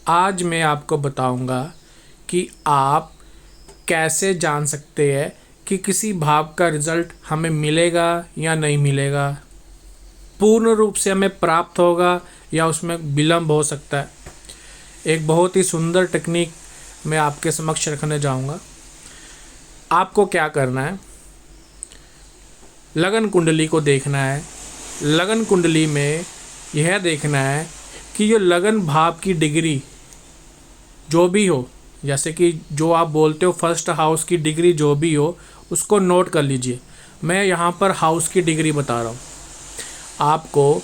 आज मैं आपको बताऊंगा कि आप कैसे जान सकते हैं कि किसी भाव का रिज़ल्ट हमें मिलेगा या नहीं मिलेगा, पूर्ण रूप से हमें प्राप्त होगा या उसमें विलम्ब हो सकता है। एक बहुत ही सुंदर टेक्निक मैं आपके समक्ष रखने जाऊंगा। आपको क्या करना है, लगन कुंडली को देखना है। लगन कुंडली में यह देखना है कि जो लगन भाव की डिग्री जो भी हो, जैसे कि जो आप बोलते हो फर्स्ट हाउस की डिग्री जो भी हो, उसको नोट कर लीजिए। मैं यहाँ पर हाउस की डिग्री बता रहा हूँ आपको।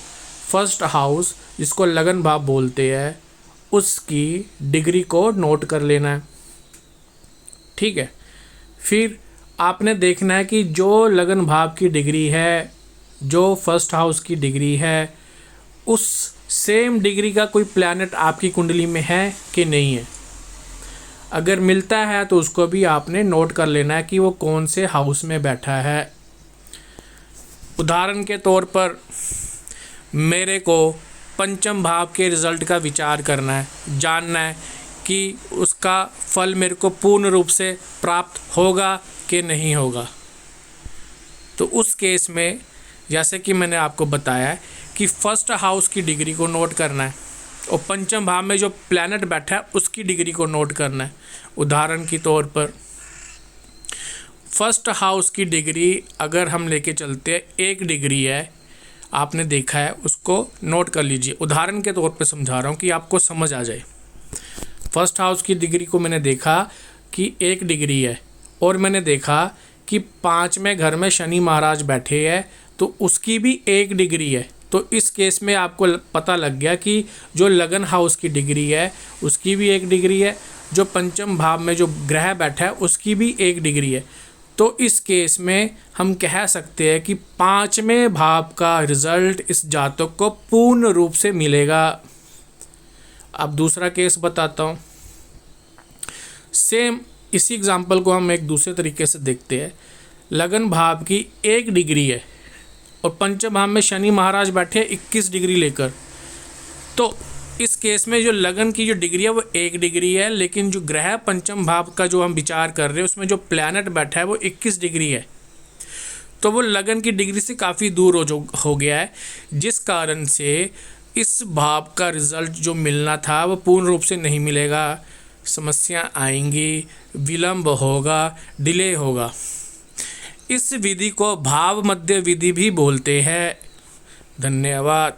फर्स्ट हाउस जिसको लगन भाव बोलते हैं, उसकी डिग्री को नोट कर लेना है, ठीक है। फिर आपने देखना है कि जो लगन भाव की डिग्री है, जो फर्स्ट हाउस की डिग्री है, उस सेम डिग्री का कोई प्लैनेट आपकी कुंडली में है कि नहीं है। अगर मिलता है तो उसको भी आपने नोट कर लेना है कि वो कौन से हाउस में बैठा है। उदाहरण के तौर पर मेरे को पंचम भाव के रिज़ल्ट का विचार करना है, जानना है कि उसका फल मेरे को पूर्ण रूप से प्राप्त होगा कि नहीं होगा। तो उस केस में जैसे कि मैंने आपको बताया है कि फर्स्ट हाउस की डिग्री को नोट करना है और पंचम भाव में जो प्लैनेट बैठा है उसकी डिग्री को नोट करना है। उदाहरण के तौर पर फर्स्ट हाउस की डिग्री अगर हम लेके चलते हैं 1 डिग्री है, आपने देखा है, उसको नोट कर लीजिए। उदाहरण के तौर पे समझा रहा हूँ कि आपको समझ आ जाए। फर्स्ट हाउस की डिग्री को मैंने देखा कि 1 डिग्री है और मैंने देखा कि 5वें घर में शनि महाराज बैठे हैं, तो उसकी भी 1 डिग्री है। तो इस केस में आपको पता लग गया कि जो लगन हाउस की डिग्री है उसकी भी 1 डिग्री है, जो पंचम भाव में जो ग्रह बैठा है उसकी भी 1 डिग्री है। तो इस केस में हम कह सकते हैं कि 5वें भाव का रिज़ल्ट इस जातक को पूर्ण रूप से मिलेगा। अब दूसरा केस बताता हूँ। सेम इसी एग्जाम्पल को हम एक दूसरे तरीके से देखते हैं। लगन भाव की 1 डिग्री है और पंचम भाव में शनि महाराज बैठे 21 डिग्री लेकर। तो इस केस में जो लगन की जो डिग्री है वो 1 डिग्री है, लेकिन जो ग्रह पंचम भाव का जो हम विचार कर रहे हैं उसमें जो प्लैनेट बैठा है वो 21 डिग्री है। तो वो लगन की डिग्री से काफ़ी दूर हो गया है, जिस कारण से इस भाव का रिज़ल्ट जो मिलना था वो पूर्ण रूप से नहीं मिलेगा। समस्या आएंगी, विलम्ब होगा, डिले होगा। इस विधि को भाव मध्य विधि भी बोलते हैं। धन्यवाद।